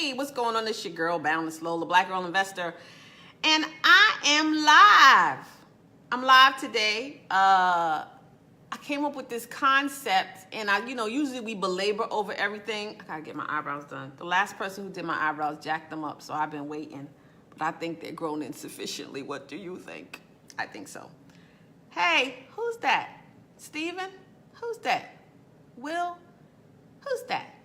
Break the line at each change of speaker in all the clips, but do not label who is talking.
Hey, what's going on? This your girl, Boundless Lola, Black Girl Investor, and I am live. I'm live today. I came up with this concept, and usually we belabor over everything. I gotta get my eyebrows done. The last person who did my eyebrows jacked them up, so I've been waiting. But I think they're grown insufficiently. What do you think? I think so. Hey, who's that? Steven? Who's that? Will? Who's that?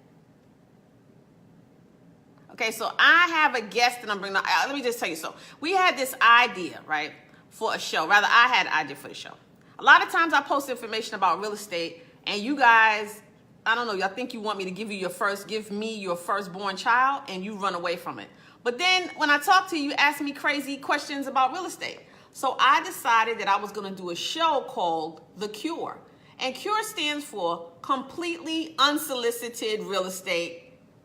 Okay, so I have a guest that I'm bringing on. Let me just tell you. So we had this idea, right, for a show. Rather, I had an idea for the show. A lot of times I post information about real estate, and you guys, I don't know, y'all think you want me to give me your firstborn child, and you run away from it. But then when I talk to you, you ask me crazy questions about real estate. So I decided that I was going to do a show called The C.U.R.E. And C.U.R.E. stands for Completely Unsolicited Real Estate.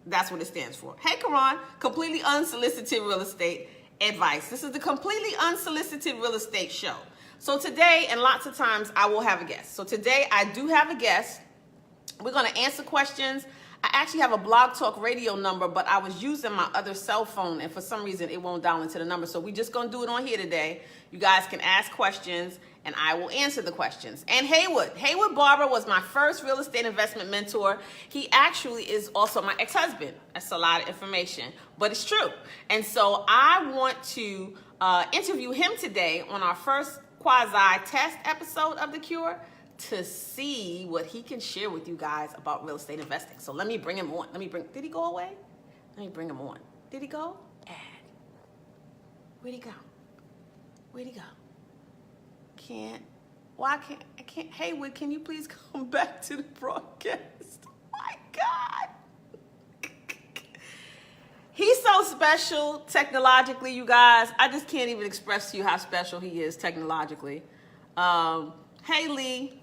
That's what it stands for. Hey, Karan, Completely Unsolicited Real Estate Advice. This is the Completely Unsolicited Real Estate Show. So today, and lots of times, I will have a guest. So today, I do have a guest. We're going to answer questions. I actually have a Blog Talk Radio number, but I was using my other cell phone, and for some reason, it won't dial into the number. So we're just going to do it on here today. You guys can ask questions, and I will answer the questions. And Haywood Barber was my first real estate investment mentor. He actually is also my ex-husband. That's a lot of information, but it's true. And so I want to interview him today on our first quasi-test episode of The C.U.R.E. to see what he can share with you guys about real estate investing. So let me bring him on. Did he go away? Let me bring him on. Did he go? Add. Where'd he go? I can't. Haywood, can you please come back to the broadcast? Oh my God. He's so special technologically, you guys. I just can't even express to you how special he is technologically. Hey, Lee.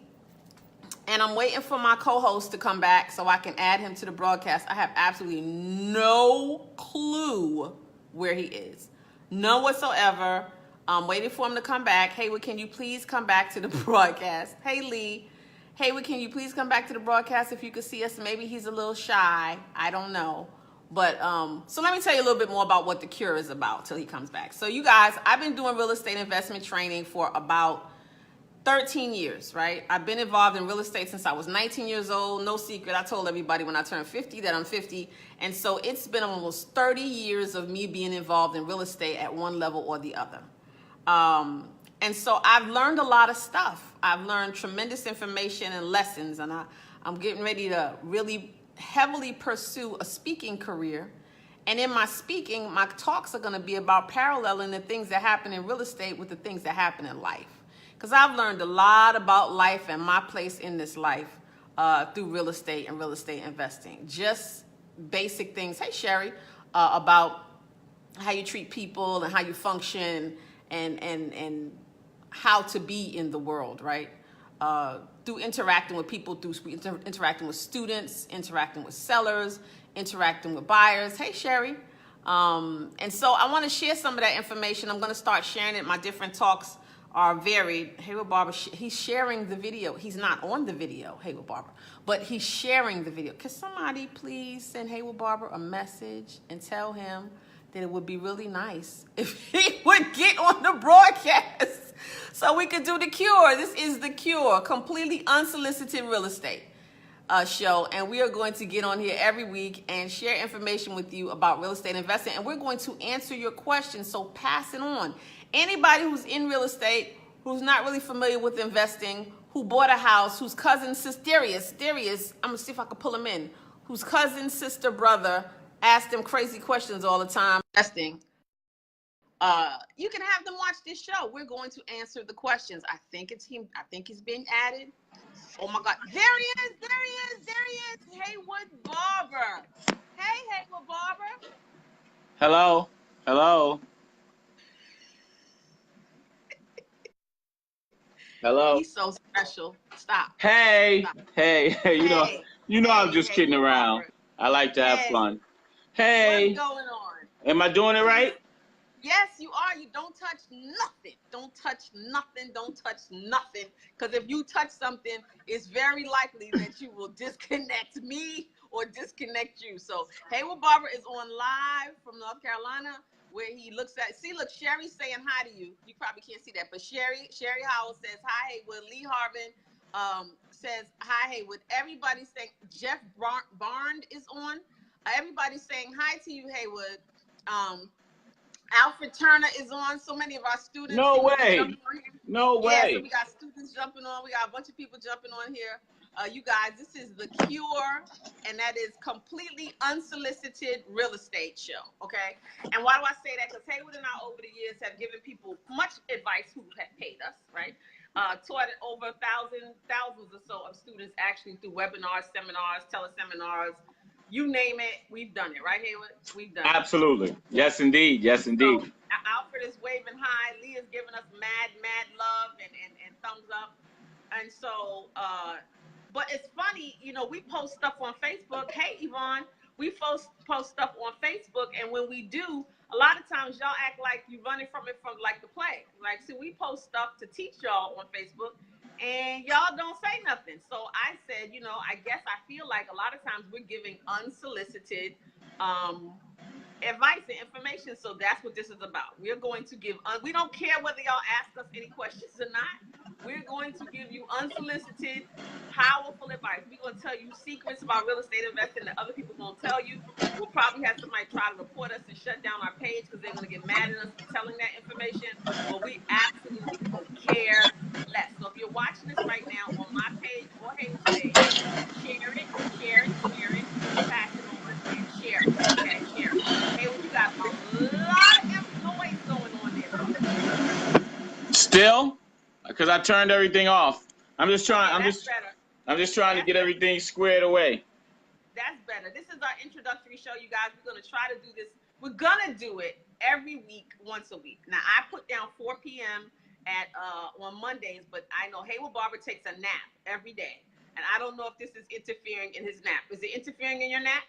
And I'm waiting for my co-host to come back so I can add him to the broadcast. I have absolutely no clue where he is. None whatsoever. I'm waiting for him to come back. Haywood, can you please come back to the broadcast? Hey, Lee. Haywood, can you please come back to the broadcast if you could see us? Maybe he's a little shy. I don't know. But so let me tell you a little bit more about what the C.U.R.E. is about till he comes back. So you guys, I've been doing real estate investment training for about 13 years, right? I've been involved in real estate since I was 19 years old. No secret. I told everybody when I turned 50 that I'm 50. And so it's been almost 30 years of me being involved in real estate at one level or the other. And so I've learned a lot of stuff. I've learned tremendous information and lessons, and I'm getting ready to really heavily pursue a speaking career. And in my speaking, my talks are going to be about paralleling the things that happen in real estate with the things that happen in life. Because I've learned a lot about life and my place in this life through real estate and real estate investing. Just basic things, hey Sherry, about how you treat people and how you function and how to be in the world, right? Through interacting with people, through interacting with students, interacting with sellers, interacting with buyers. Hey, Sherry. And so I want to share some of that information. I'm going to start sharing it. My different talks are varied. Haywood Barber, he's sharing the video. He's not on the video, Haywood Barber, but he's sharing the video. Can somebody please send Haywood Barber a message and tell him that it would be really nice if he would get on the broadcast so we could do the C.U.R.E. This is the C.U.R.E., Completely Unsolicited Real Estate show, and we are going to get on here every week and share information with you about real estate investing, and we're going to answer your questions, so pass it on. Anybody who's in real estate, who's not really familiar with investing, who bought a house, whose cousin, sister, Darius, I'm going to see if I can pull him in, whose cousin, sister, brother, ask them crazy questions all the time. Investing. You can have them watch this show. We're going to answer the questions. I think it's him. I think he's being added. Oh my God. There he is. Haywood Barber. Hey, Haywood Barber.
Hello.
He's so special. Stop.
Hey.
Stop.
Hey. I'm just kidding around. Barber. I like to have fun. Hey.
What's going on?
Am I doing it right?
Yes, you are. You don't touch nothing. Don't touch nothing. Because if you touch something, it's very likely that you will disconnect me or disconnect you. So Haywood Barber is on live from North Carolina, where he looks at, see, look, Sherry's saying hi to you. You probably can't see that, but Sherry Howell says hi, Haywood. Lee Harvin says hi, Haywood. Everybody's saying, Jeff Barnes is on. Everybody's saying hi to you, Haywood. Alfred Turner is on. So many of our students.
No way. No way.
Yeah, so we got students jumping on. We got a bunch of people jumping on here. You guys, this is the C.U.R.E, and that is completely unsolicited real estate show, okay? And why do I say that? Because Haywood and I, over the years, have given people much advice who have paid us, right? Taught over thousands or so of students actually through webinars, seminars, teleseminars, you name it, we've done it, right, Haywood? We've done it.
Absolutely. Yes, indeed. Yes, indeed.
So, Alfred is waving hi. Lee is giving us mad love and thumbs up. And so, but it's funny, you know, we post stuff on Facebook. Hey, Yvonne, we post stuff on Facebook. And when we do, a lot of times y'all act like you running from it from like the plague. Like, see, we post stuff to teach y'all on Facebook. And y'all don't say nothing. So I said, you know, I guess I feel like a lot of times we're giving unsolicited advice and information. So that's what this is about. We're going to give, we don't care whether y'all ask us any questions or not. We're going to give you unsolicited, powerful advice. We're going to tell you secrets about real estate investing that other people won't tell you. We'll probably have somebody try to report us and shut down our page because they're going to get mad at us for telling that information. But we absolutely don't care less. So if you're watching this right now on my page or Haywood's page, share it, pass it over, and share it. Okay, share it. Haywood, you got a lot of noise going on there, bro.
Still? Because I turned everything off. I'm just trying.
Okay,
I'm just trying to get everything squared away.
That's better. This is our introductory show, you guys. We're going to try to do this. We're going to do it every week, once a week. Now, I put down 4 p.m. On Mondays, but I know Haywood Barber takes a nap every day. And I don't know if this is interfering in his nap. Is it interfering in your nap?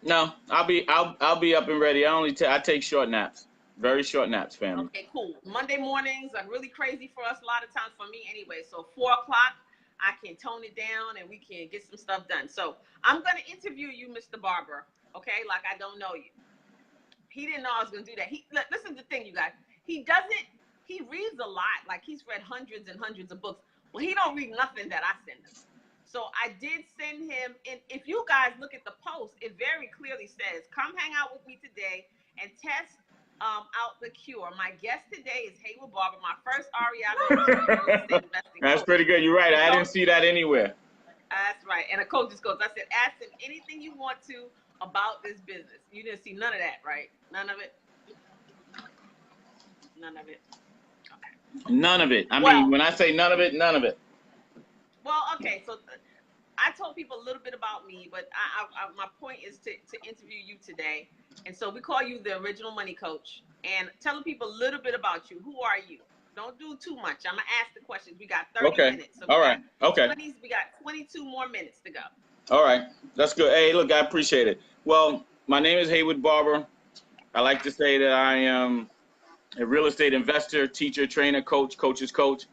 No, I'll be up and ready. I take short naps. Very short naps, family.
Okay, cool. Monday mornings are really crazy for us a lot of times, for me anyway. So 4 o'clock, I can tone it down and we can get some stuff done. So I'm going to interview you, Mr. Barber, okay, like I don't know you. He didn't know I was going to do that. Listen to the thing, you guys. He reads a lot. Like, he's read hundreds and hundreds of books. Well, he don't read nothing that I send him. So I did send him, and if you guys look at the post, it very clearly says, come hang out with me today and test out the C.U.R.E. My guest today is Haywood Barber, my first REI.
That's pretty good. You're right. I didn't see that anywhere.
That's right. And a coach's coach. I said, ask him anything you want to about this business. You didn't see none of that, right? None of it? None of it. Okay.
None of it. I mean, when I say none of it, none of it.
Well, okay. So I told people a little bit about me, but my point is to interview you today. And so we call you the original money coach. And telling people a little bit about you. Who are you? Don't do too much. I'm going to ask the questions. We got 30 minutes. So
all right. Okay.
We got 22 more minutes to go.
All right. That's good. Hey, look, I appreciate it. Well, my name is Haywood Barber. I like to say that I am a real estate investor, teacher, trainer, coach's coach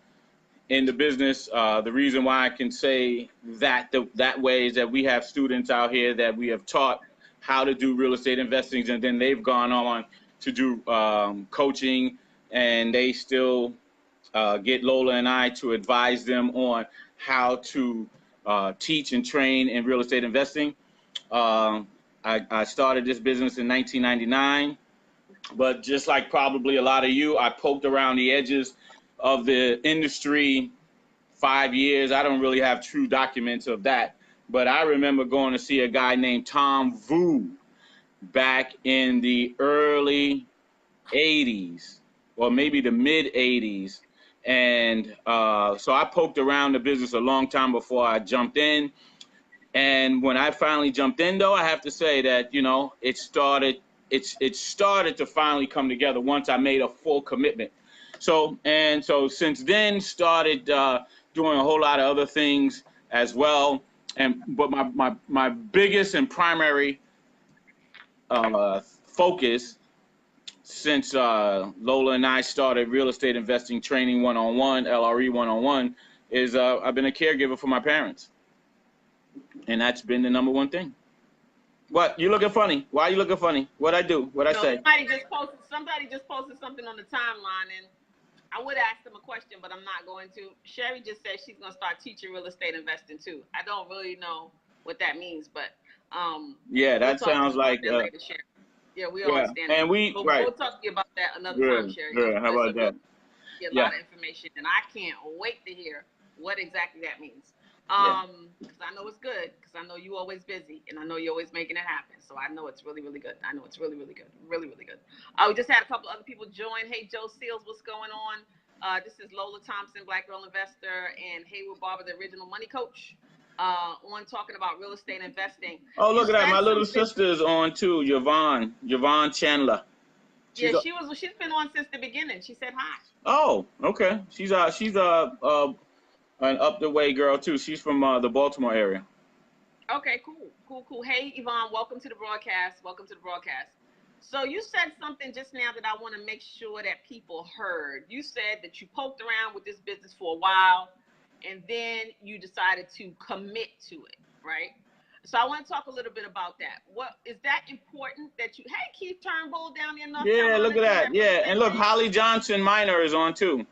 in the business. The reason why I can say that way is that we have students out here that we have taught how to do real estate investing, and then they've gone on to do coaching, and they still get Lola and I to advise them on how to teach and train in real estate investing. I started this business in 1999, but just like probably a lot of you, I poked around the edges of the industry 5 years. I don't really have true documents of that, but I remember going to see a guy named Tom Vu back in the early 80s, or maybe the mid 80s. And so I poked around the business a long time before I jumped in. And when I finally jumped in, though, I have to say that, you know, it started to finally come together once I made a full commitment. So since then, started doing a whole lot of other things as well. But my biggest and primary focus since Lola and I started Real Estate Investing Training 101, LRE 101, is I've been a caregiver for my parents. And that's been the #1 thing. What? You looking funny? Why you looking funny? What I do? What I say?
Somebody just posted something on the timeline, and I would ask them a question, but I'm not going to. Sherry just said she's going to start teaching real estate investing too. I don't really know what that means, but
yeah, that sounds like
later, Sherry. Yeah, we all
yeah,
understand.
and
we'll talk to you about that another time, Sherry.
Good. How about that?
Get a lot of information, and I can't wait to hear what exactly that means. Because I know it's good, because I know you always busy, and I know you're always making it happen. So I know it's really, really good. I know it's really, really good. Really, really good. We just had a couple other people join. Hey, Joe Seals, what's going on? This is Lola Thompson, Black Girl Investor, and Haywood Barber, the original money coach, on talking about real estate investing.
Oh, look at that. My little sister's on too, Yvonne Chandler.
She's been on since the beginning. She said hi.
Oh, okay. She's an up the way girl too. She's from the Baltimore area.
Okay, cool. Hey, Yvonne, welcome to the broadcast. So you said something just now that I want to make sure that people heard. You said that you poked around with this business for a while, and then you decided to commit to it, right? So I want to talk a little bit about that. What is that important that you? Hey, Keith Turnbull down there in North Carolina.
Yeah, look at that. Yeah, and look, Holly Johnson Minor is on too.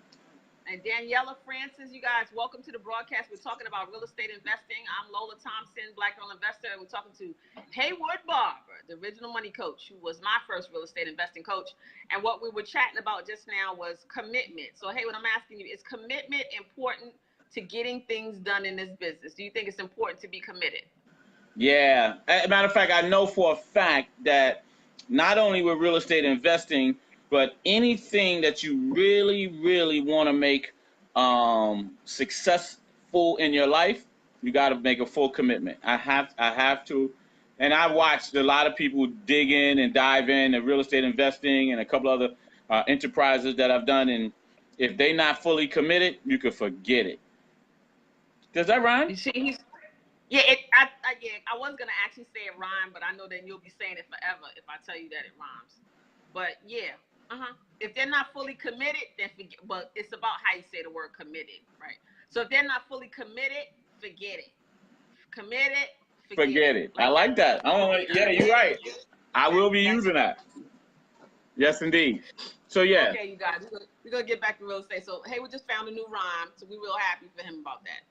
And Daniela Francis, you guys, welcome to the broadcast. We're talking about real estate investing. I'm Lola Thompson, Black Girl Investor, and we're talking to Haywood Barber, the original money coach, who was my first real estate investing coach. And what we were chatting about just now was commitment. So, Haywood, I'm asking you, is commitment important to getting things done in this business? Do you think it's important to be committed?
Yeah. As a matter of fact, I know for a fact that not only with real estate investing, but anything that you really, really want to make successful in your life, you got to make a full commitment. I have to. And I watched a lot of people dig in and dive in and real estate investing and a couple other enterprises that I've done. And if they're not fully committed, you can forget it. Does that rhyme?
You see, I was going to actually say it rhyme, but I know that you'll be saying it forever if I tell you that it rhymes. But yeah. If they're not fully committed, then forget. But it's about how you say the word committed, right? So if they're not fully committed, forget it. Committed, forget it.
I like that. Yeah, you're right. I will be using that. Yes, indeed. So yeah.
Okay, you guys, we're gonna get back to real estate. So hey, we just found a new rhyme, so we're real happy for him about that.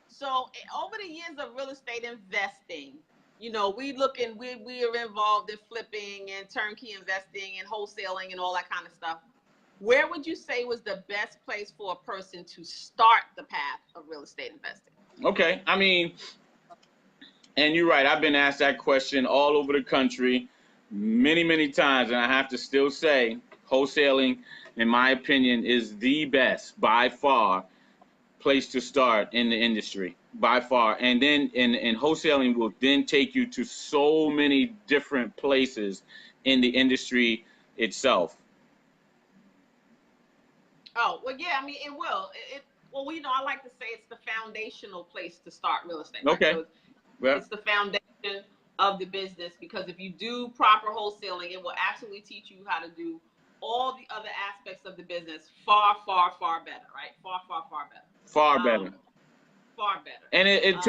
So over the years of real estate investing, you know, we are involved in flipping and turnkey investing and wholesaling and all that kind of stuff. Where would you say was the best place for a person to start the path of real estate investing?
Okay, I mean, and you're right. I've been asked that question all over the country many, many times, and I have to still say wholesaling, in my opinion, is the best by far place to start in the industry by far. And then in wholesaling will then take you to so many different places in the industry itself.
Oh, well, yeah, I mean, it will. Well, you know, I like to say it's the foundational place to start real estate. Right?
Okay.
So it's the foundation of the business, because if you do proper wholesaling, it will absolutely teach you how to do all the other aspects of the business far, far, far better, right? Far, far, far better.
Far better.
Far better.
And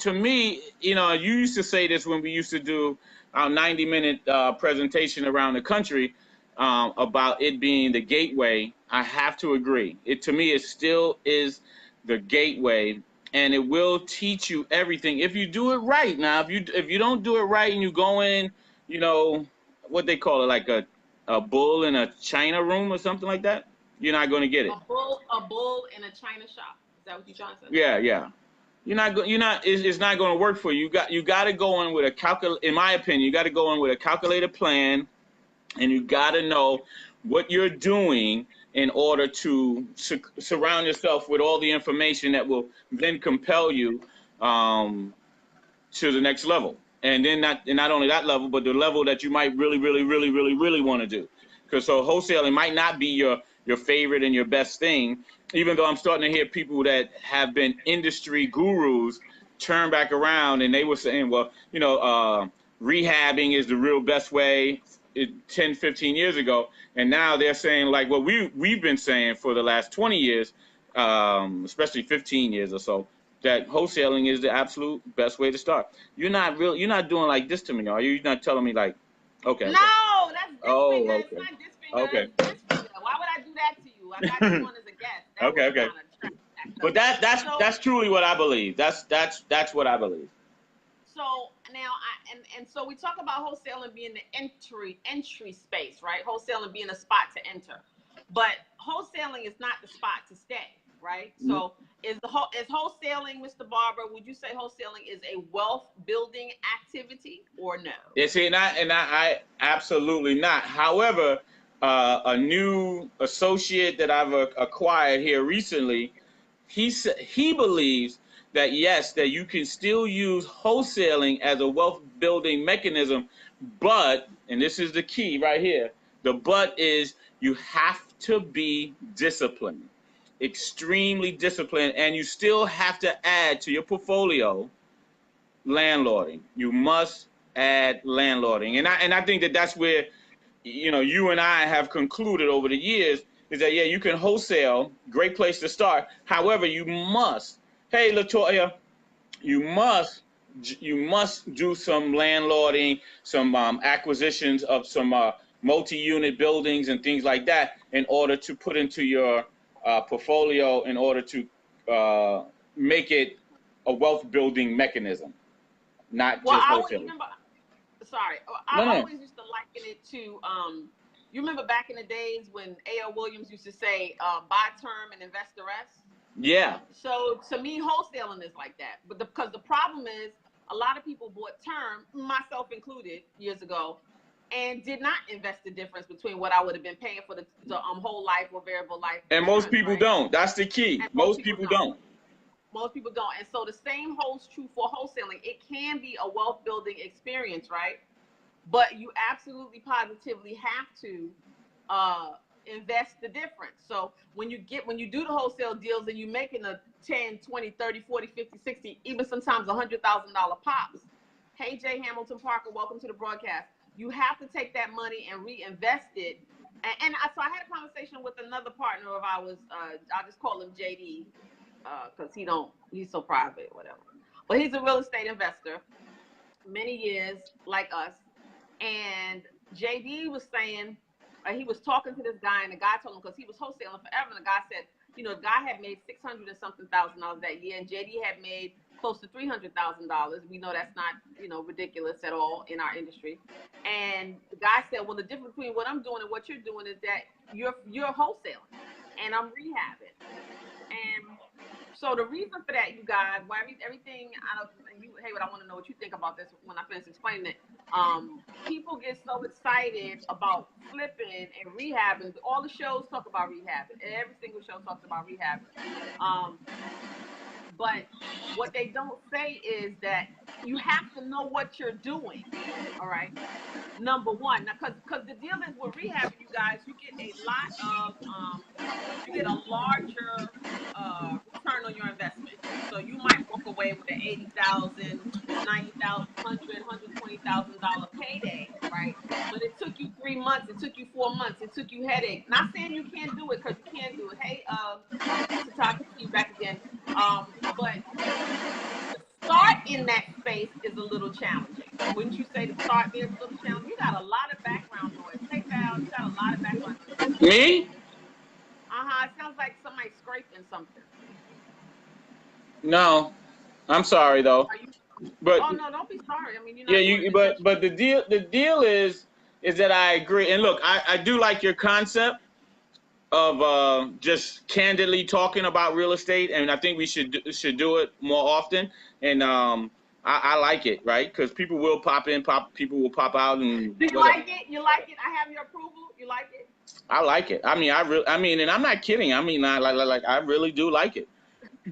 to me, you know, you used to say this when we used to do our 90-minute presentation around the country about it being the gateway. I have to agree. To me, it still is the gateway, and it will teach you everything if you do it right. Now, if you don't do it right and you go in, you know, what they call it, like a bull in a china room or something like that, you're not going to get it.
A bull in a china shop. Is that what you're trying to say?
Yeah. It's not going to work for you. You got to go in with in my opinion, you got to go in with a calculated plan, and you got to know what you're doing in order to surround yourself with all the information that will then compel you to the next level. And then not only that level, but the level that you might really want to do. Because so wholesaling might not be your favorite and your best thing, even though I'm starting to hear people that have been industry gurus turn back around and they were saying, well, you know, rehabbing is the real best way 10, 15 years ago. And now they're saying like what we've been saying for the last 20 years, especially 15 years or so. that wholesaling is the absolute best way to start. You're not doing like this to me, are you? You're not telling me like, okay.
No, that's this
Oh,
finger.
okay.
It's not this finger.
Okay.
It's this finger. Why would I do that to you? I got you on as a guest. That
Okay,
was
okay.
kind of trash.
But that's truly what I believe. That's what I believe.
So now, so we talk about wholesaling being the entry space, right? Wholesaling being a spot to enter, but wholesaling is not the spot to stay, right? Mm-hmm. So is wholesaling, Mr. Barber? Would you say wholesaling is a wealth building activity or no?
I absolutely not. However, a new associate that I've acquired here recently, he believes that yes, that you can still use wholesaling as a wealth building mechanism, but, and this is the key right here, the but is you have to be disciplined, extremely disciplined, and you still have to add to your portfolio landlording. You must add landlording. And I think that that's where, you and I have concluded over the years is that, yeah, you can wholesale, great place to start. However, you must, hey, Latoya, you must do some landlording, some acquisitions of some multi-unit buildings and things like that in order to put into your portfolio, in order to make it a wealth building mechanism, not just wholesaling.
I always used to liken it to, you remember back in the days when A.L. Williams used to say, buy term and invest the rest?
Yeah.
So to me, wholesaling is like that. But because the problem is, a lot of people bought term, myself included, years ago, and did not invest the difference between what I would have been paying for the whole life or variable life.
And most people don't. That's the key. Most people don't.
Most people don't. And so the same holds true for wholesaling. It can be a wealth building experience, right? But you absolutely positively have to invest the difference. So when you do the wholesale deals and you're making a 10, 20, 30, 40, 50, 60, even sometimes $100,000 pops. Hey, Jay Hamilton Parker, welcome to the broadcast. You have to take that money and reinvest it. So I had a conversation with another partner of ours. I just call him JD because he's so private, whatever. But he's a real estate investor, many years like us. And JD was saying, he was talking to this guy, and the guy told him, because he was wholesaling forever, and the guy said, the guy had made $600,000 and something that year, and JD had made close to $300,000. We know that's not, ridiculous at all in our industry. And the guy said, well, the difference between what I'm doing and what you're doing is that you're wholesaling, and I'm rehabbing. And so the reason for that, you guys, why everything, Haywood, I want to know what you think about this when I finish explaining it. People get so excited about flipping and rehabbing. All the shows talk about rehabbing. Every single show talks about rehabbing. But what they don't say is that you have to know what you're doing. All right. Number one, now, because the deal is with rehabbing, you guys, you get a larger return on your investment. So you might walk away with an $80,000, $90,000, $100,000, $120,000 payday, right? But it took you 3 months, it took you 4 months, it took you headache. Not saying you can't do it, because you can do it. Hey, Mr. Todd, see you back again. But to start in that space is a little challenging. Wouldn't you say to start there is a little challenging? You got a lot of background noise. Hey, Val, you got a lot of background noise.
Me?
It sounds like somebody scraping something.
No, I'm sorry though. But
oh no, don't be sorry. I mean, you're not.
But the deal is that I agree. And look, I do like your concept of just candidly talking about real estate, and I think we should do it more often. And I like it, right? Because people will people will pop out and.
Do you like it? You like it? I have your approval. You like it?
I like it. I mean, and I'm not kidding. I mean, I really do like it.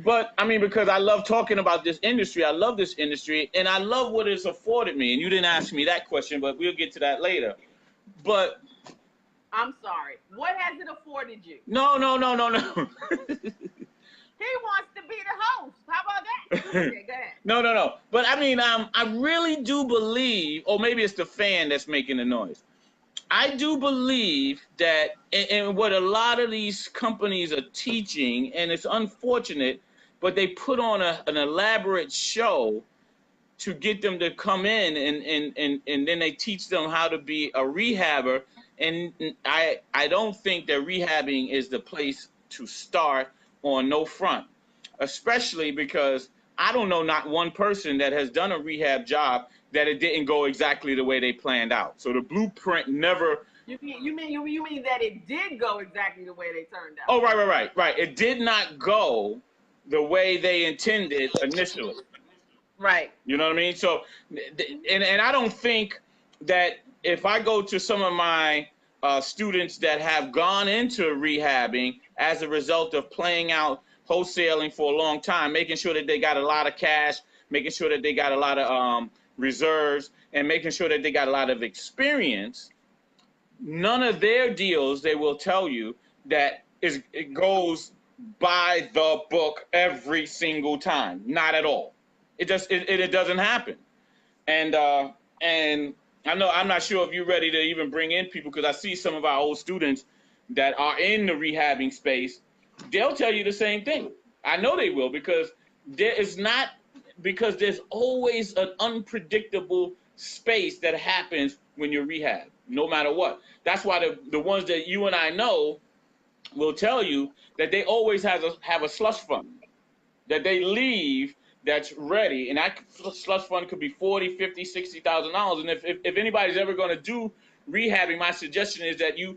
But I mean, because I love talking about this industry. I love this industry, and I love what it's afforded me. And you didn't ask me that question, but we'll get to that later. But
I'm sorry. What has it afforded you?
No.
He wants to be the host. How about that? Okay, go ahead.
No. But I mean, I really do believe, or maybe it's the fan that's making the noise. I do believe that, and what a lot of these companies are teaching, and it's unfortunate, but they put on an elaborate show to get them to come in, and then they teach them how to be a rehabber. And I don't think that rehabbing is the place to start on no front, especially because I don't know not one person that has done a rehab job that it didn't go exactly the way they planned out. So the blueprint never.
You mean that it did go exactly the way they turned out?
Oh, right. It did not go the way they intended initially.
Right.
You know what I mean? So, and I don't think that if I go to some of my students that have gone into rehabbing as a result of playing out wholesaling for a long time, making sure that they got a lot of cash, making sure that they got a lot of reserves, and making sure that they got a lot of experience, none of their deals, they will tell you that it goes by the book every single time. Not at all. It doesn't happen. And I know, I'm not sure if you're ready to even bring in people, because I see some of our old students that are in the rehabbing space. They'll tell you the same thing. I know they will, because there's always an unpredictable space that happens when you're rehab, no matter what. That's why the ones that you and I know will tell you that they always have a slush fund that they leave that's ready, and that slush fund could be $40,000, $50,000, $60,000. And if anybody's ever going to do rehabbing, my suggestion is that you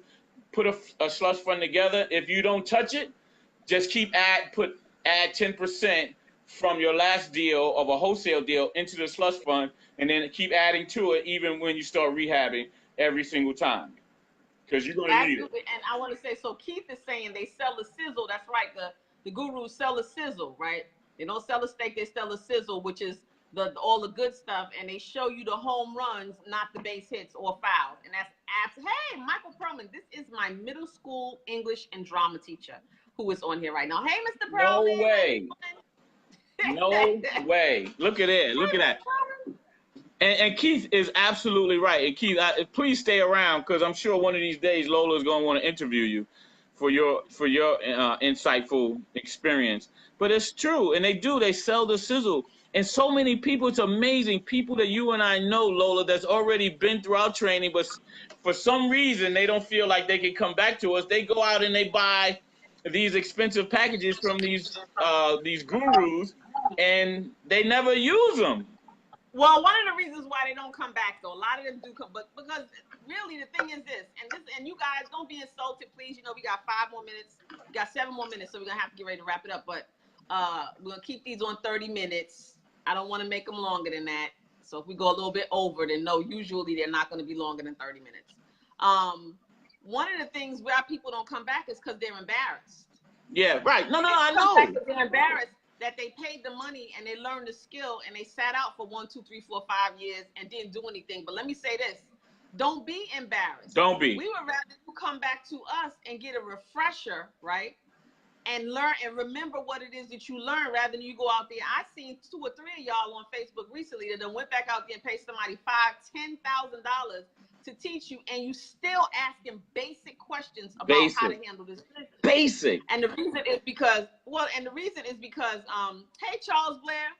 put a slush fund together. If you don't touch it, just add 10% from your last deal of a wholesale deal into the slush fund, and then keep adding to it even when you start rehabbing every single time, because you're going to need it.
And I want to say, so Keith is saying they sell the sizzle. That's right. The gurus sell the sizzle, right? They don't sell a steak, they sell a sizzle, which is all the good stuff, and they show you the home runs, not the base hits or fouls. And that's hey, Michael Perlman, this is my middle school English and drama teacher who is on here right now. Hey, Mr. Perlman.
No way. No way. Look at it. Look at that. And Keith is absolutely right. And Keith, please stay around, because I'm sure one of these days Lola is going to want to interview you for your insightful experience. But it's true, and they sell the sizzle. And so many people, it's amazing, people that you and I know, Lola, that's already been through our training, but for some reason they don't feel like they can come back to us. They go out and they buy these expensive packages from these gurus, and they never use them.
Well, one of the reasons why they don't come back, though, a lot of them do come, but because really the thing is this, and you guys don't be insulted, please. You know, we got 5 more minutes, we got 7 more minutes, so we're gonna have to get ready to wrap it up. But we're gonna keep these on 30 minutes. I don't want to make them longer than that. So if we go a little bit over, then no, usually they're not going to be longer than 30 minutes. One of the things why people don't come back is because they're embarrassed.
Yeah, right. No, I know.
They're embarrassed that they paid the money and they learned the skill and they sat out for 1, 2, 3, 4, 5 years and didn't do anything. But let me say this. Don't be embarrassed.
Don't be.
We would rather you come back to us and get a refresher, right? And learn and remember what it is that you learned, rather than you go out there. I seen 2 or 3 of y'all on Facebook recently that done went back out there and paid somebody $5,000, $10,000 to teach you, and you still asking basic questions about how to handle this business.
Basic.
And the reason is because, hey, Charles Blair.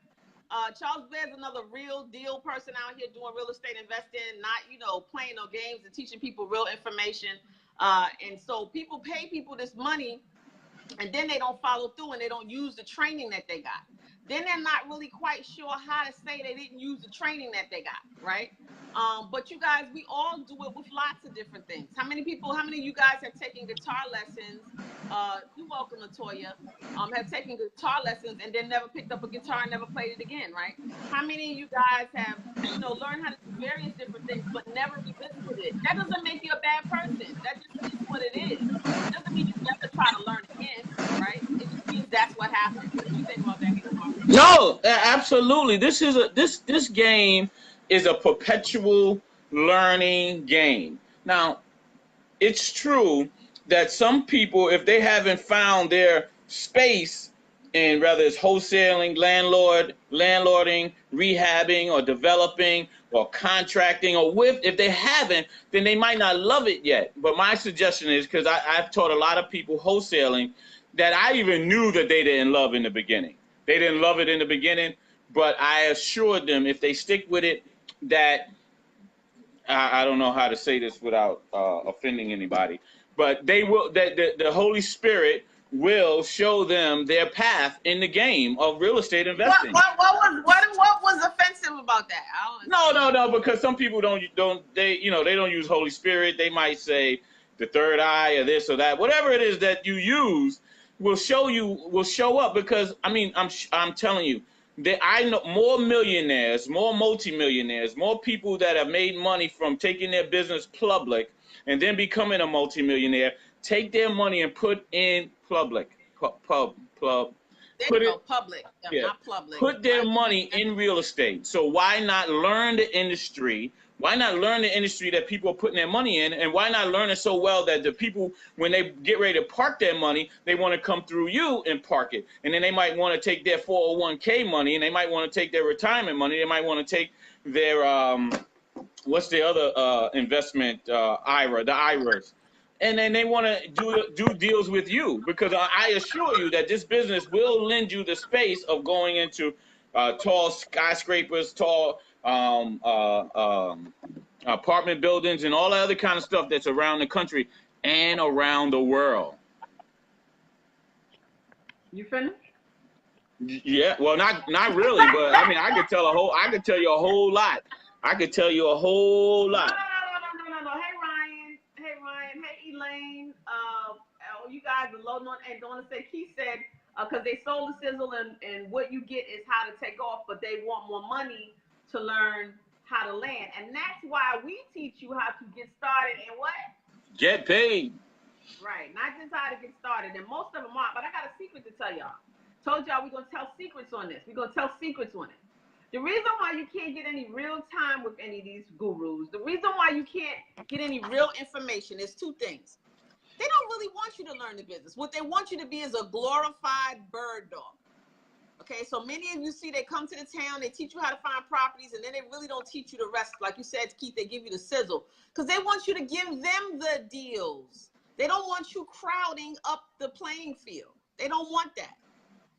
Charles Blair's another real deal person out here doing real estate investing, not, playing no games and teaching people real information. And so people pay people this money, and then they don't follow through and they don't use the training that they got. Then they're not really quite sure how to say they didn't use the training that they got, right? But you guys, we all do it with lots of different things. How many of you guys have taken guitar lessons? You're welcome, Latoya. Have taken guitar lessons and then never picked up a guitar and never played it again, right? How many of you guys have, learned how to do various different things but never revisited it? That doesn't make you a bad person. That just is what it is. It doesn't mean you never try to learn again, right? It just means that's what happened. What do you think about that?
No, absolutely. This game is a perpetual learning game. Now, it's true that some people, if they haven't found their space in whether it's wholesaling, landlording, rehabbing, or developing, or contracting, or if they haven't, then they might not love it yet. But my suggestion is, because I've taught a lot of people wholesaling that I even knew that they didn't love in the beginning. They didn't love it in the beginning, but I assured them if they stick with it, that I don't know how to say this without offending anybody, but they will. That the Holy Spirit will show them their path in the game of real estate investing.
What was offensive about that?
No, because some people don't they don't use Holy Spirit. They might say the third eye or this or that. Whatever it is that you use will show up, because I mean I'm telling you that I know more millionaires, more multimillionaires, more people that have made money from taking their business public and then becoming a multimillionaire, take their money and put in public.
Public,
yeah,
not public.
put their money in real estate. So why not learn the industry? Why not learn the industry that people are putting their money in? And why not learn it so well that the people, when they get ready to park their money, they want to come through you and park it. And then they might want to take their 401k money, and they might want to take their retirement money. They might want to take their, what's the other investment, IRA, the IRAs. And then they want to do deals with you, because I assure you that this business will lend you the space of going into tall skyscrapers, tall apartment buildings, and all the other kind of stuff that's around the country and around the world.
You finished?
Yeah, well, not really, but I mean, I could tell you a whole lot. I could tell you a whole lot.
No. Hey, Ryan. Hey, Elaine. You guys are loading on. And don't want to say, Keith said, because they sold the sizzle, and what you get is how to take off, but they want more money to learn how to land. And that's why we teach you how to get started and what?
Get paid.
Right. Not just how to get started. And most of them aren't. But I got a secret to tell y'all. Told y'all we're going to tell secrets on this. We're going to tell secrets on it. The reason why you can't get any real time with any of these gurus, the reason why you can't get any real information is two things. They don't really want you to learn the business. What they want you to be is a glorified bird dog. Okay, so many of you see they come to the town, they teach you how to find properties, and then they really don't teach you the rest. Like you said, Keith, they give you the sizzle because they want you to give them the deals. They don't want you crowding up the playing field. They don't want that.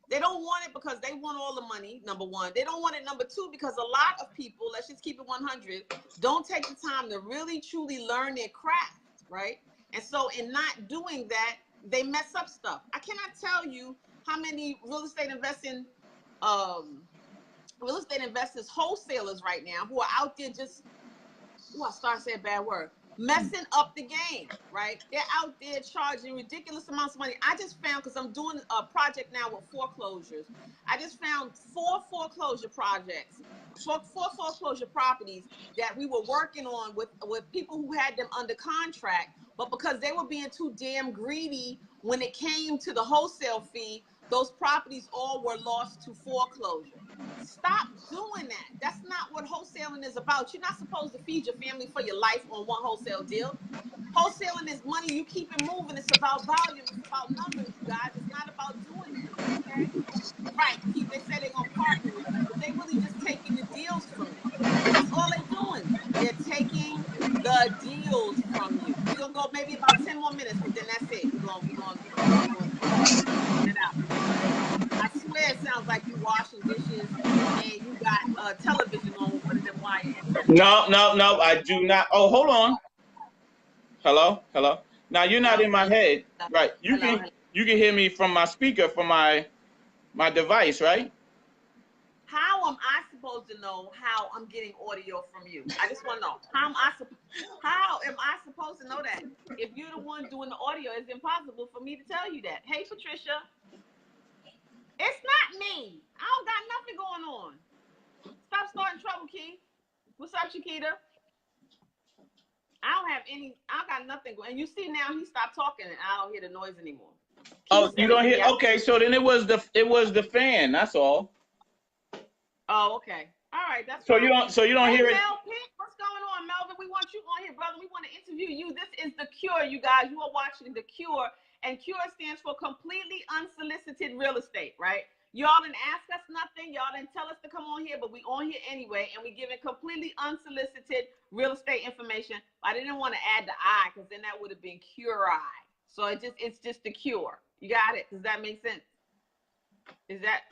They don't want it because they want all the money, number one. They don't want it, number two, because a lot of people, let's just keep it 100, don't take the time to really, truly learn their craft, right? And so in not doing that, they mess up stuff. I cannot tell you how many real estate investors, wholesalers right now who are out there just, I start saying a bad word, messing up the game, right? They're out there charging ridiculous amounts of money. I just found, because I'm doing a project now with foreclosures, I just found 4 foreclosure projects, 4 foreclosure properties that we were working on with people who had them under contract, but because they were being too damn greedy when it came to the wholesale fee, those properties all were lost to foreclosure. Stop doing that. That's not what wholesaling is about. You're not supposed to feed your family for your life on one wholesale deal. Wholesaling is money. You keep it moving. It's about volume. It's about numbers, you guys. It's not about doing that, okay? Right. Keith, they say they're going to partner with you, but they really just taking the deals from you. That's all they're doing. They're taking the deals from you. We're going to go maybe about 10 more minutes, but then that's it. We're going it out. I swear it sounds like you washing dishes and you got television on with one of them wire.
No, I do not. Oh, hold on. Hello. Now you're not in my head, right? You can hear me from my speaker, from my device, right?
How am I supposed to know how I'm getting audio from you? I just want to know. How am I supposed to know that? If you're the one doing the audio, it's impossible for me to tell you that. Hey, Patricia. It's not me. I don't got nothing going on. Stop starting trouble, Keith. What's up, Chiquita? I got nothing going. And you see now he stopped talking and I don't hear the noise anymore.
Oh, you don't hear? Okay, so then it was the fan. That's all.
Oh, okay. All right, that's
so
fine.
you don't hear it.
What's going on, Melvin? We want you on here, brother. We want to interview you. This is the C.U.R.E, you guys. You are watching the C.U.R.E. And C.U.R.E stands for completely unsolicited real estate, right? Y'all didn't ask us nothing. Y'all didn't tell us to come on here, but we on here anyway, and we giving completely unsolicited real estate information. I didn't want to add the I, because then that would have been C.U.R.E. So it's just the C.U.R.E. You got it? Does that make sense? Is that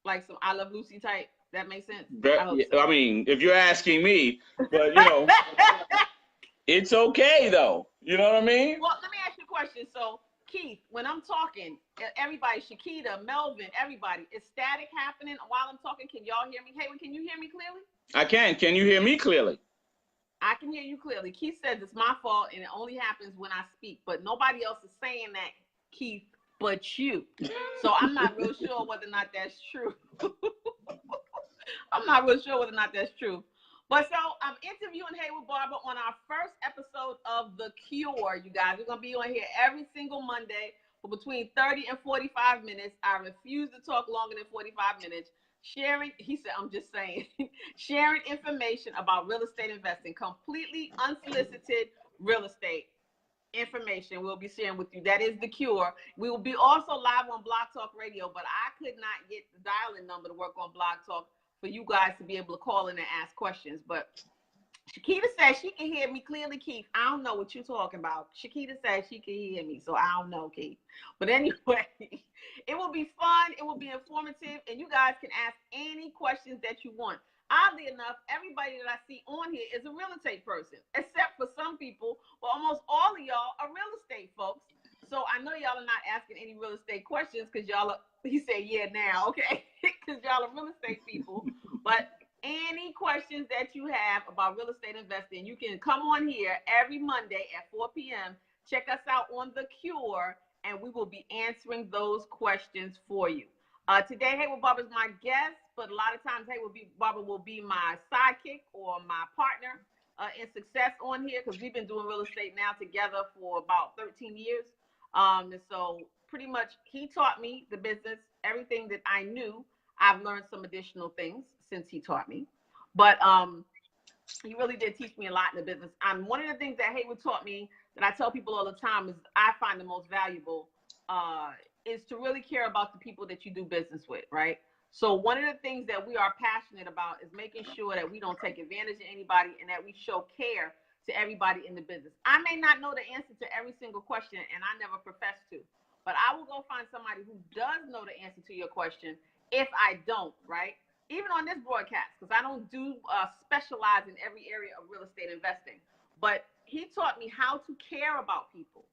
Like some I Love Lucy type. That makes sense? I hope
Yeah,
so.
I mean, if you're asking me, but you know, it's okay though. You know what I mean?
Well, let me ask you a question. So, Keith, when I'm talking, everybody, Shakita, Melvin, everybody, is static happening while I'm talking? Can y'all hear me? Haywood, can you hear me clearly?
I can. Can you hear me clearly?
I can hear you clearly. Keith says it's my fault and it only happens when I speak, but nobody else is saying that, Keith, but you. So I'm not real sure whether or not that's true. I'm not real sure whether or not that's true. But so I'm interviewing Haywood Barber on our first episode of The Cure, you guys. We're going to be on here every single Monday for between 30 and 45 minutes. I refuse to talk longer than 45 minutes. Sharing, he said, I'm just saying, sharing information about real estate investing, completely unsolicited real estate information we'll be sharing with you. That is The Cure. We will be also live on Blog Talk Radio, but I could not get the dial-in number to work on Blog Talk for you guys to be able to call in and ask questions. But Shakita says she can hear me clearly, Keith. I don't know what you're talking about. Shakita says she can hear me, so I don't know, Keith. But anyway, it will be fun. It will be informative, and you guys can ask any questions that you want. Oddly enough, everybody that I see on here is a real estate person, except for some people. Well, almost all of y'all are real estate folks. So I know y'all are not asking any real estate questions because y'all are, he said, yeah, now, okay, because y'all are real estate people. But any questions that you have about real estate investing, you can come on here every Monday at 4 p.m. Check us out on The Cure, and we will be answering those questions for you. Today, Haywood Barber is my guest, but a lot of times Haywood Barber will be my sidekick or my partner in success on here because we've been doing real estate now together for about 13 years. And so pretty much he taught me the business, everything that I knew. I've learned some additional things since he taught me, but he really did teach me a lot in the business. One of the things that Haywood taught me that I tell people all the time is I find the most valuable is to really care about the people that you do business with, right? So one of the things that we are passionate about is making sure that we don't take advantage of anybody and that we show care to everybody in the business. I may not know the answer to every single question, and I never profess to, but I will go find somebody who does know the answer to your question if I don't, right? Even on this broadcast, because I don't do specialize in every area of real estate investing. But he taught me how to care about people.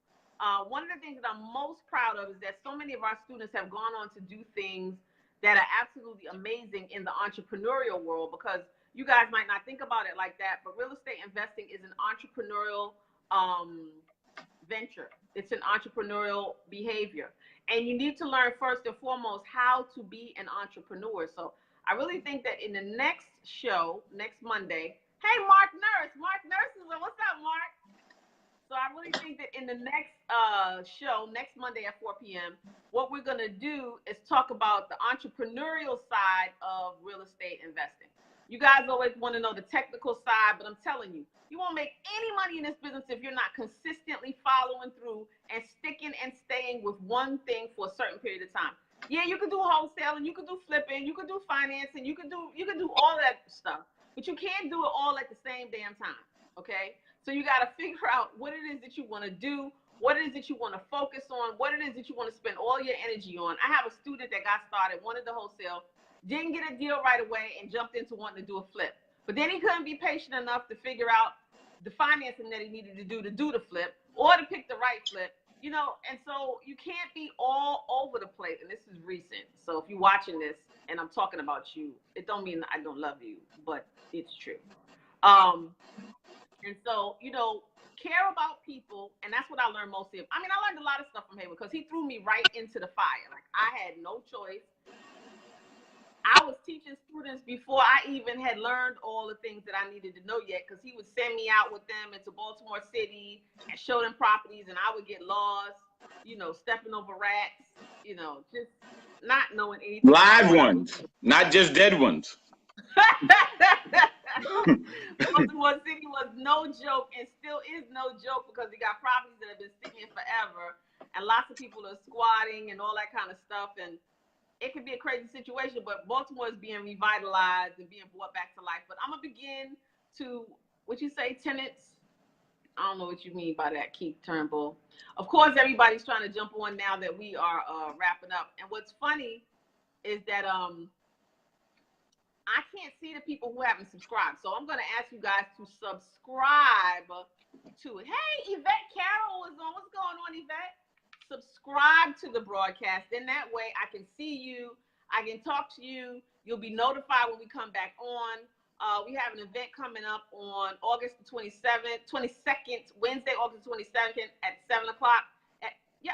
One of the things that I'm most proud of is that so many of our students have gone on to do things that are absolutely amazing in the entrepreneurial world, because you guys might not think about it like that, but real estate investing is an entrepreneurial venture. It's an entrepreneurial behavior. And you need to learn first and foremost how to be an entrepreneur. So I really think that in the next show, next Monday, hey, Mark Nurse is on. What's up, Mark? So I really think that in the next show, next Monday at 4 p.m., what we're going to do is talk about the entrepreneurial side of real estate investing. You guys always want to know the technical side, but I'm telling you, you won't make any money in this business if you're not consistently following through and sticking and staying with one thing for a certain period of time. Yeah, you can do wholesaling, you can do flipping, you can do financing, you can do all that stuff, but you can't do it all at the same damn time, okay? So you got to figure out what it is that you want to do, what it is that you want to focus on, what it is that you want to spend all your energy on. I have a student that got started, wanted to wholesale, didn't get a deal right away, and jumped into wanting to do a flip. But then he couldn't be patient enough to figure out the financing that he needed to do the flip or to pick the right flip, you know. And so you can't be all over the place. And this is recent. So if you're watching this and I'm talking about you, it don't mean I don't love you, but it's true. And so, you know, care about people. And that's what I learned mostly. I mean, I learned a lot of stuff from him because he threw me right into the fire. Like, I had no choice. I was teaching students before I even had learned all the things that I needed to know yet, because he would send me out with them into Baltimore City and show them properties, and I would get lost, you know, stepping over rats, you know, just not knowing anything.
Live ones, not just dead ones.
Baltimore City was no joke and still is no joke because we got properties that have been sitting here forever, and lots of people are squatting and all that kind of stuff, and it could be a crazy situation, but Baltimore is being revitalized and being brought back to life. But I'm going to begin to, what you say, tenants? I don't know what you mean by that, Keith Turnbull. Of course, everybody's trying to jump on now that we are wrapping up. And what's funny is that I can't see the people who haven't subscribed. So I'm going to ask you guys to subscribe to it. Hey, Yvette Carroll is on. What's going on, Yvette? Subscribe to the broadcast. Then that way I can see you. I can talk to you. You'll be notified when we come back on. We have an event coming up on August the 22nd, Wednesday, August 22nd at 7 o'clock. Yeah,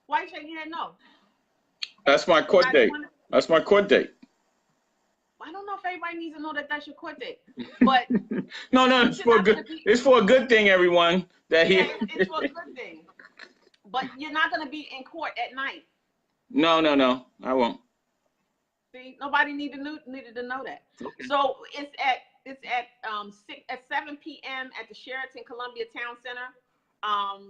Why are you shaking your head? No.
That's my court date. That's my court date.
I don't know if everybody needs to know that that's your court date, but
no, it's for a good. It's for a good thing, everyone.
It's for a good thing. But you're not going to be in court at night.
No, I won't.
See, nobody needed to know that. Okay. So it's at 7 p.m. at the Sheraton Columbia Town Center.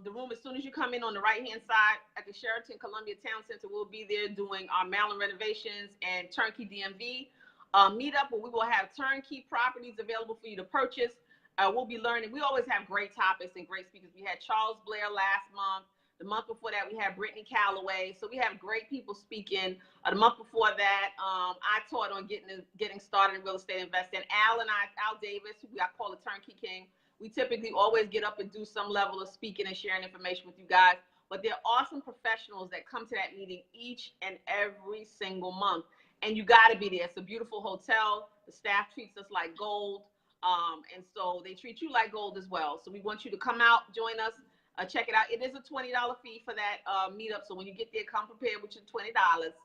The room, as soon as you come in on the right-hand side at the Sheraton Columbia Town Center, we'll be there doing our Maryland renovations and turnkey DMV meetup, where we will have turnkey properties available for you to purchase. We'll be learning. We always have great topics and great speakers. We had Charles Blair last month. The month before that, we had Brittany Calloway. So we have great people speaking. The month before that, I taught on getting started in real estate investing. Al Davis, who I call the Turnkey King, we typically always get up and do some level of speaking and sharing information with you guys. But they're awesome professionals that come to that meeting each and every single month. And you got to be there. It's a beautiful hotel. The staff treats us like gold. And so they treat you like gold as well. So we want you to come out, join us. Check it out. It is a $20 fee for that meetup. So when you get there, come prepared with your $20,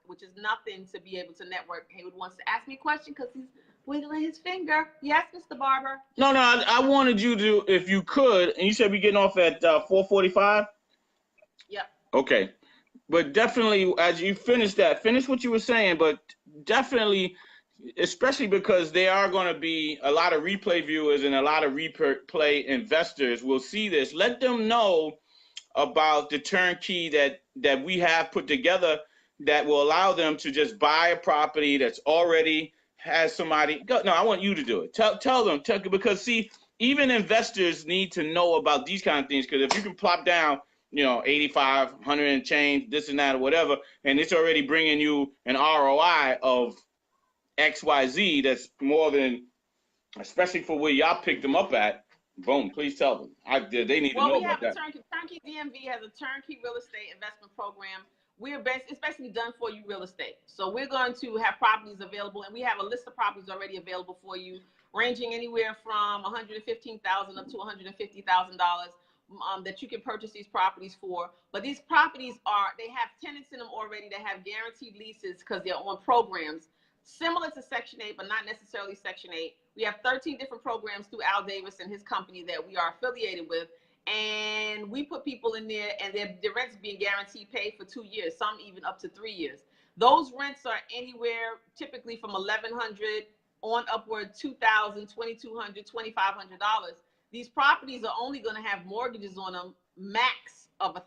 which is nothing to be able to network. Haywood wants to ask me a question because he's wiggling his finger. Yes, Mr. Barber.
No, I wanted you to, if you could, and you said we're getting off at 4:45?
Yep.
Okay. But definitely, as you finish what you were saying, but definitely, especially because there are going to be a lot of replay viewers and a lot of replay investors will see this. Let them know about the turnkey that we have put together that will allow them to just buy a property that's already has somebody. No, I want you to do it. Tell them, because see, even investors need to know about these kind of things, because if you can plop down, 85, 100 and change, this and that or whatever, and it's already bringing you an ROI of XYZ, that's more than, especially for where y'all picked them up at. Boom, please tell them. They need to know about that.
Turnkey DMV has a turnkey real estate investment program. It's basically done for you real estate. So we're going to have properties available, and we have a list of properties already available for you, ranging anywhere from $115,000 up to $150,000 that you can purchase these properties for. But these properties they have tenants in them already that have guaranteed leases because they're on programs similar to Section 8, but not necessarily Section 8. We have 13 different programs through Al Davis and his company that we are affiliated with. And we put people in there, and their rent's being guaranteed paid for 2 years, some even up to 3 years. Those rents are anywhere typically from $1,100 on upward $2,000, $2,200, $2,500. These properties are only going to have mortgages on them max of $1,000,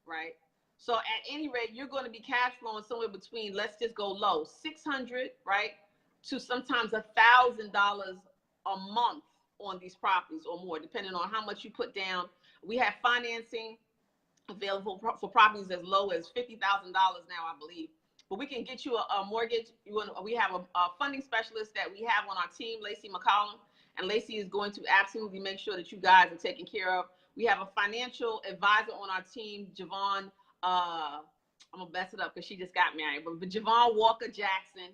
right? So at any rate, you're going to be cash flowing somewhere between, let's just go low, $600, right, to sometimes $1,000 a month on these properties or more, depending on how much you put down. We have financing available for properties as low as $50,000 now, I believe. But we can get you a mortgage. We have a funding specialist that we have on our team, Lacey McCollum, and Lacey is going to absolutely make sure that you guys are taken care of. We have a financial advisor on our team, Javon. I'm gonna mess it up because she just got married, but Javon Walker Jackson,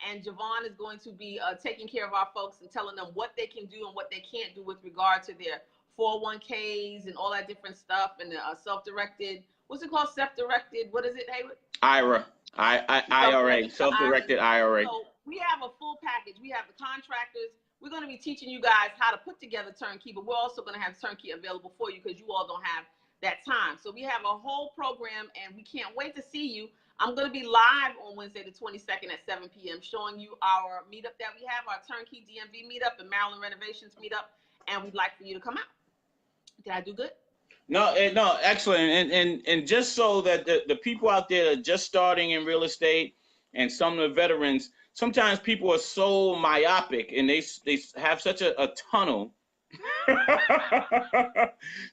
and Javon is going to be taking care of our folks and telling them what they can do and what they can't do with regard to their 401ks and all that different stuff, and the self-directed. What's it called? Self-directed. What is it, Haywood?
IRA. IRA. Self-directed IRA.
So we have a full package. We have the contractors. We're going to be teaching you guys how to put together turnkey, but we're also going to have turnkey available for you because you all don't have that time. So we have a whole program, and we can't wait to see you. I'm going to be live on Wednesday the 22nd at 7 p.m. showing you our meetup that we have, our turnkey DMV meetup and Maryland renovations meetup, and we'd like for you to come out. Did I do good?
No, excellent. And just so that the people out there that are just starting in real estate and some of the veterans, sometimes people are so myopic and they have such a tunnel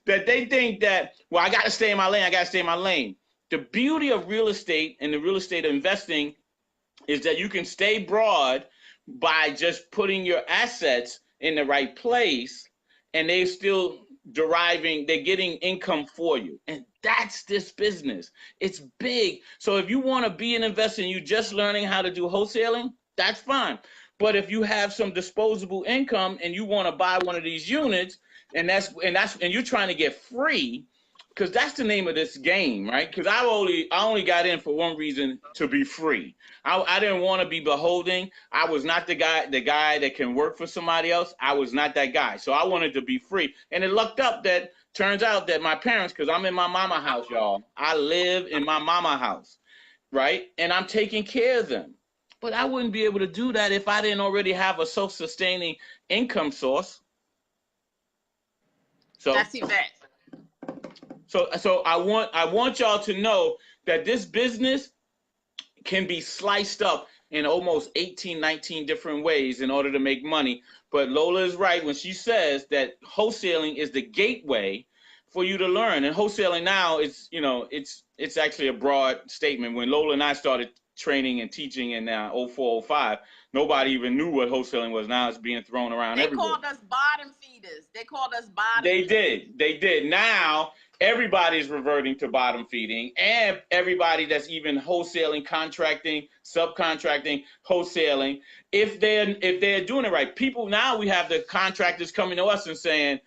that they think that, well, I got to stay in my lane. The beauty of real estate and the real estate investing is that you can stay broad by just putting your assets in the right place, and they're still they're getting income for you. And that's this business. It's big. So if you want to be an investor and you're just learning how to do wholesaling, that's fine. But if you have some disposable income and you want to buy one of these units, and you're trying to get free, because that's the name of this game, right? Because I only got in for one reason, to be free. I didn't want to be beholden. I was not the guy that can work for somebody else. I was not that guy. So I wanted to be free. And it lucked up that turns out that my parents, because I'm in my mama house, y'all. I live in my mama house, right? And I'm taking care of them. But I wouldn't be able to do that if I didn't already have a self-sustaining income source. So
That's the best.
So I want y'all to know that this business can be sliced up in almost 18, 19 different ways in order to make money. But Lola is right when she says that wholesaling is the gateway for you to learn. And wholesaling now is, it's actually a broad statement. When Lola and I started training and teaching in 04, 05, nobody even knew what wholesaling was. Now it's being thrown around everywhere.
They called us bottom feeders. They called us bottom
feeders. They did. Now everybody's reverting to bottom feeding, and everybody that's even wholesaling, contracting, subcontracting, wholesaling, if they're doing it right. People, now we have the contractors coming to us and saying,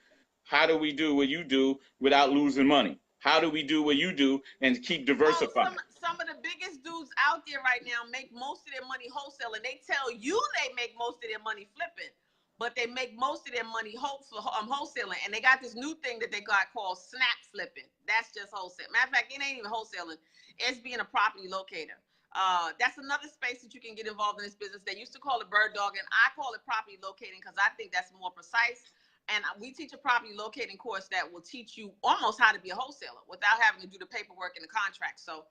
how do we do what you do without losing money? How do we do what you do and keep diversifying?
Some of the biggest dudes out there right now make most of their money wholesaling. They tell you they make most of their money flipping, but they make most of their money wholesaling. And they got this new thing that they got called snap flipping. That's just wholesale. Matter of fact, it ain't even wholesaling. It's being a property locator. That's another space that you can get involved in this business. They used to call it bird dog, and I call it property locating because I think that's more precise. And we teach a property locating course that will teach you almost how to be a wholesaler without having to do the paperwork and the contract. So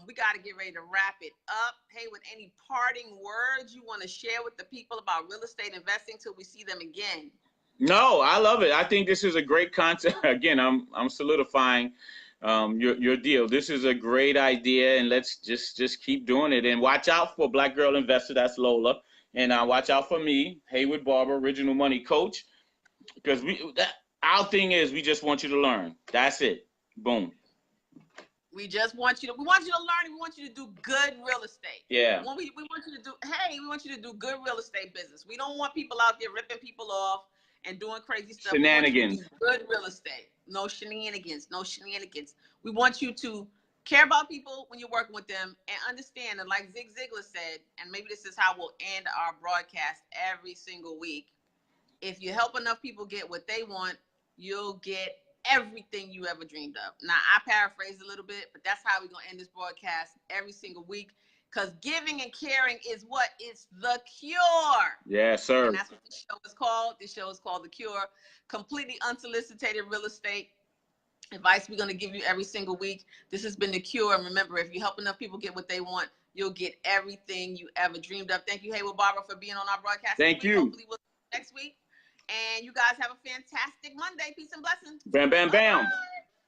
we got to get ready to wrap it up. Hey, with any parting words you want to share with the people about real estate investing till we see them again?
No, I love it. I think this is a great concept. Again, I'm solidifying your deal. This is a great idea, and let's just keep doing it. And watch out for Black Girl Investor. That's Lola. And watch out for me, Haywood Barber, Original Money Coach. Because our thing is, we just want you to learn. That's it. Boom.
We just want you to learn, and we want you to do good real estate.
Yeah.
We want you to we want you to do good real estate business. We don't want people out there ripping people off and doing crazy stuff.
Shenanigans.
We want you to do good real estate. No shenanigans. No shenanigans. We want you to care about people when you're working with them and understand that, like Zig Ziglar said, and maybe this is how we'll end our broadcast every single week. If you help enough people get what they want, you'll get everything you ever dreamed of. Now, I paraphrased a little bit, but that's how we're going to end this broadcast every single week, because giving and caring is what is the cure.
Yes, sir.
And that's what this show is called. This show is called The Cure. Completely unsolicited real estate advice we're going to give you every single week. This has been The Cure. And remember, if you help enough people get what they want, you'll get everything you ever dreamed of. Thank you, Haywood Barber, for being on our broadcast.
Thank you.
Hopefully we'll see you next week. And you guys have a fantastic Monday. Peace and blessings.
Bam, bam, bam.
Bye.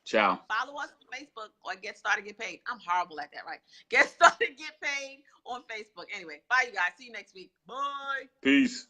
Ciao.
Follow us on Facebook or Get Started, Get Paid. I'm horrible at that, right? Get Started, Get Paid on Facebook. Anyway, bye, you guys. See you next week. Bye.
Peace.